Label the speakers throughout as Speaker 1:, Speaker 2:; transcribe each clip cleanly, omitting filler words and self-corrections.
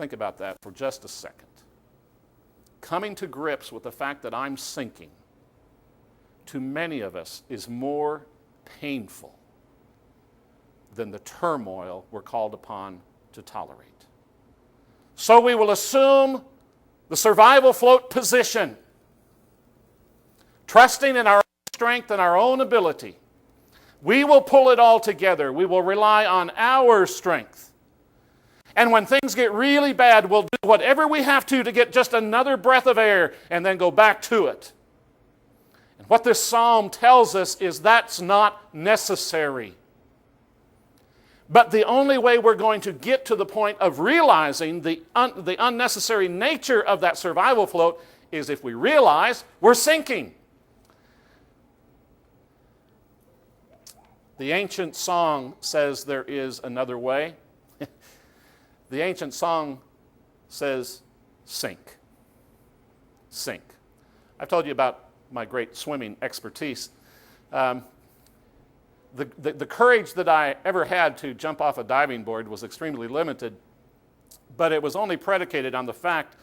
Speaker 1: Think about that for just a second. Coming to grips with the fact that I'm sinking, to many of us, is more painful than the turmoil we're called upon to tolerate. So we will assume the survival float position, trusting in our own strength and our own ability. We will pull it all together. We will rely on our strength. And when things get really bad, we'll do whatever we have to get just another breath of air and then go back to it. And what this psalm tells us is that's not necessary. But the only way we're going to get to the point of realizing the unnecessary nature of that survival float is if we realize we're sinking. The ancient song says there is another way. The ancient song says, sink. Sink. I've told you about my great swimming expertise. The courage that I ever had to jump off a diving board was extremely limited, but it was only predicated on the fact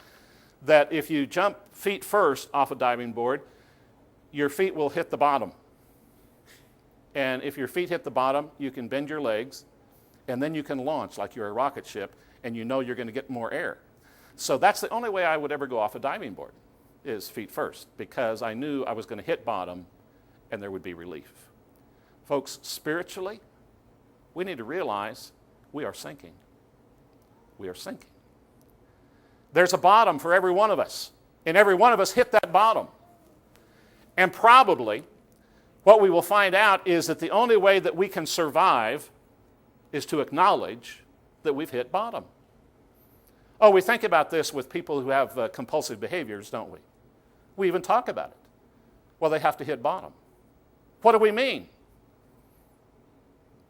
Speaker 1: that if you jump feet first off a diving board, your feet will hit the bottom. And if your feet hit the bottom, you can bend your legs, and then you can launch like you're a rocket ship, and you know you're going to get more air. So that's the only way I would ever go off a diving board, is feet first, because I knew I was going to hit bottom and there would be relief. Folks, spiritually, we need to realize we are sinking. We are sinking. There's a bottom for every one of us, and every one of us hit that bottom. And probably what we will find out is that the only way that we can survive is to acknowledge that we've hit bottom. Oh, we think about this with people who have compulsive behaviors, don't we? We even talk about it. Well, they have to hit bottom. What do we mean?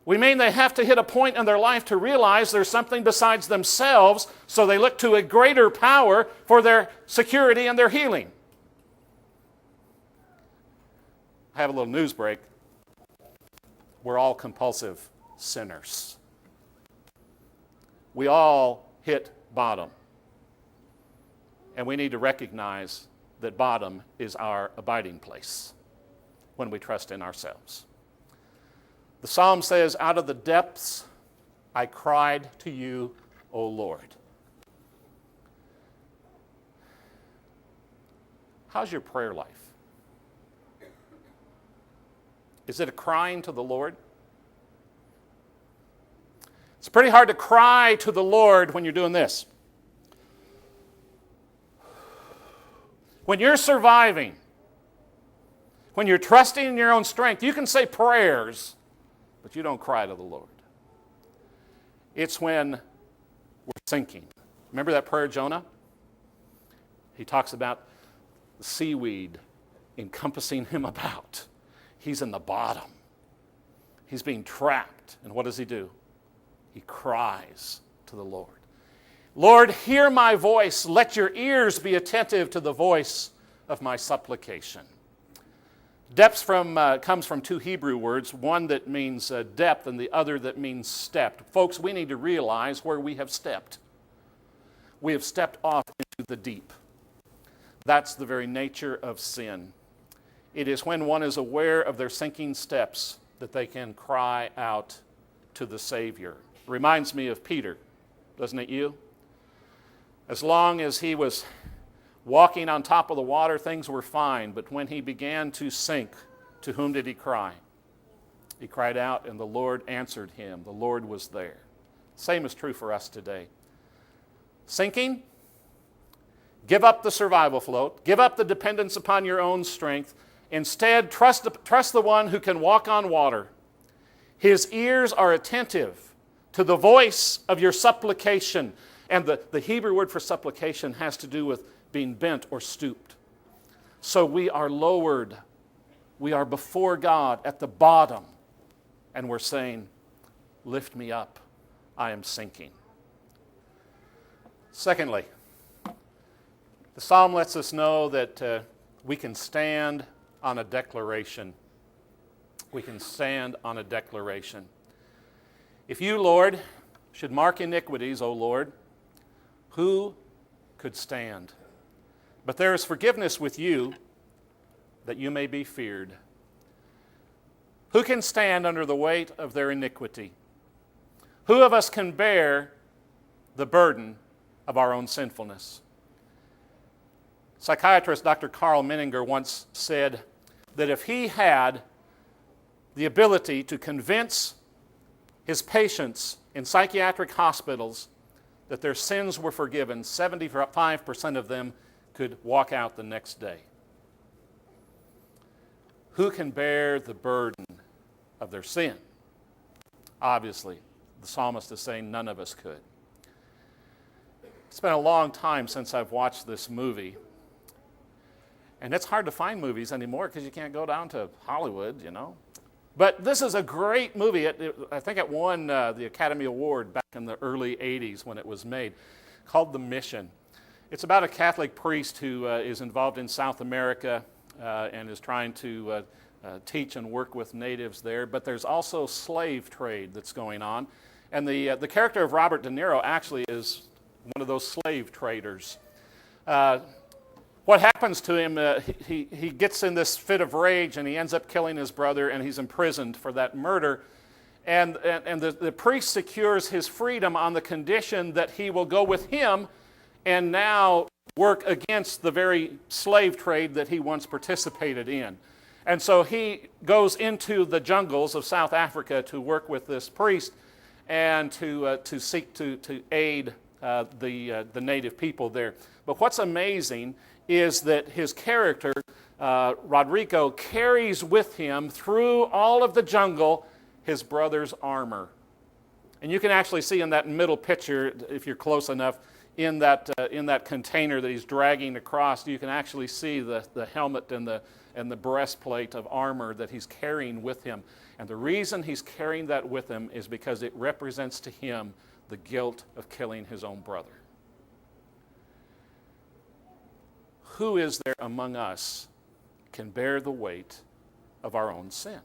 Speaker 1: We mean they have to hit a point in their life to realize there's something besides themselves, so they look to a greater power for their security and their healing. I have a little news break. We're all compulsive sinners. We all hit bottom. And we need to recognize that bottom is our abiding place when we trust in ourselves. The psalm says, out of the depths I cried to you, O Lord. How's your prayer life? Is it a crying to the Lord? It's pretty hard to cry to the Lord when you're doing this. When you're surviving, when you're trusting in your own strength, you can say prayers, but you don't cry to the Lord. It's when we're sinking. Remember that prayer of Jonah? He talks about the seaweed encompassing him about. He's in the bottom. He's being trapped. And what does he do? He cries to the Lord. Lord, hear my voice. Let your ears be attentive to the voice of my supplication. Depths comes from two Hebrew words, one that means depth and the other that means stepped. Folks, we need to realize where we have stepped. We have stepped off into the deep. That's the very nature of sin. It is when one is aware of their sinking steps that they can cry out to the Savior. It reminds me of Peter, doesn't it you? As long as he was walking on top of the water, things were fine. But when he began to sink, to whom did he cry? He cried out, and the Lord answered him. The Lord was there. Same is true for us today. Sinking? Give up the survival float. Give up the dependence upon your own strength. Instead, trust the one who can walk on water. His ears are attentive to the voice of your supplication. And the Hebrew word for supplication has to do with being bent or stooped. So we are lowered. We are before God at the bottom. And we're saying, lift me up. I am sinking. Secondly, the psalm lets us know that we can stand on a declaration. We can stand on a declaration. If you, Lord, should mark iniquities, O Lord, Who could stand? But there is forgiveness with you, that you may be feared. Who can stand under the weight of their iniquity? Who of us can bear the burden of our own sinfulness? Psychiatrist Dr. Carl Menninger once said that if he had the ability to convince his patients in psychiatric hospitals that their sins were forgiven, 75% of them could walk out the next day. Who can bear the burden of their sin? Obviously, the psalmist is saying none of us could. It's been a long time since I've watched this movie. And it's hard to find movies anymore because you can't go down to Hollywood, you know. But this is a great movie. I think it won the Academy Award back in the early 80s when it was made, called The Mission. It's about a Catholic priest who is involved in South America and is trying to teach and work with natives there. But there's also slave trade that's going on. And the character of Robert De Niro actually is one of those slave traders. What happens to him, he gets in this fit of rage and he ends up killing his brother and he's imprisoned for that murder. And the priest secures his freedom on the condition that he will go with him and now work against the very slave trade that he once participated in. And so he goes into the jungles of South Africa to work with this priest and to seek to aid the native people there. But what's amazing is that his character, Rodrigo, carries with him through all of the jungle his brother's armor. And you can actually see in that middle picture, if you're close enough, in that container that he's dragging across, you can actually see the helmet and the breastplate of armor that he's carrying with him. And the reason he's carrying that with him is because it represents to him the guilt of killing his own brother. Who is there among us can bear the weight of our own sin?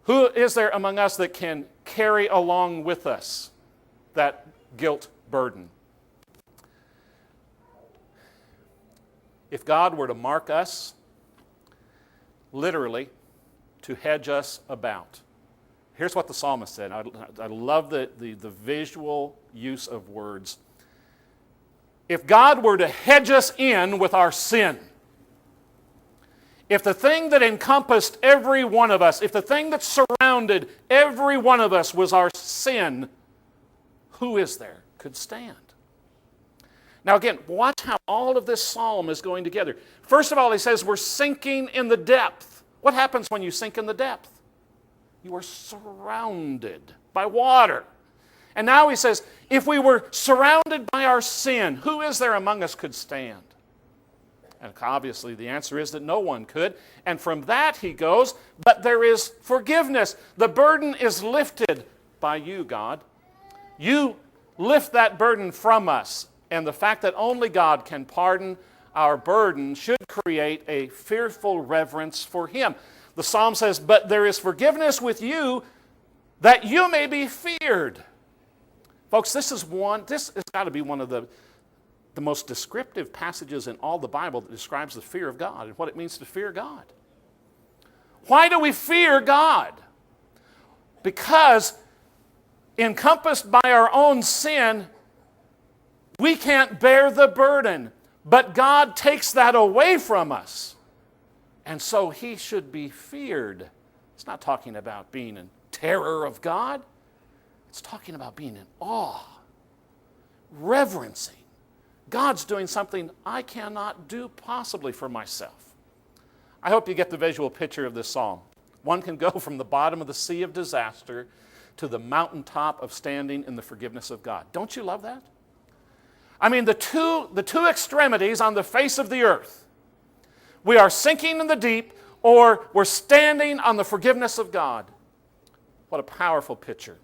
Speaker 1: Who is there among us that can carry along with us that guilt burden? If God were to mark us, literally, to hedge us about. Here's what the psalmist said. I love the visual use of words. If God were to hedge us in with our sin, if the thing that encompassed every one of us, if the thing that surrounded every one of us was our sin, who is there could stand? Now again, watch how all of this psalm is going together. First of all, he says we're sinking in the depth. What happens when you sink in the depth? You are surrounded by water. And now he says, if we were surrounded by our sin, who is there among us could stand? And obviously the answer is that no one could. And from that he goes, but there is forgiveness. The burden is lifted by you, God. You lift that burden from us. And the fact that only God can pardon our burden should create a fearful reverence for him. The psalm says, but there is forgiveness with you that you may be feared. Folks, this has got to be one of the most descriptive passages in all the Bible that describes the fear of God and what it means to fear God. Why do we fear God? Because encompassed by our own sin, we can't bear the burden, but God takes that away from us. And so he should be feared. It's not talking about being in terror of God. It's talking about being in awe, reverencing. God's doing something I cannot do possibly for myself. I hope you get the visual picture of this psalm. One can go from the bottom of the sea of disaster to the mountaintop of standing in the forgiveness of God. Don't you love that? I mean, the two extremities on the face of the earth. We are sinking in the deep, or we're standing on the forgiveness of God. What a powerful picture.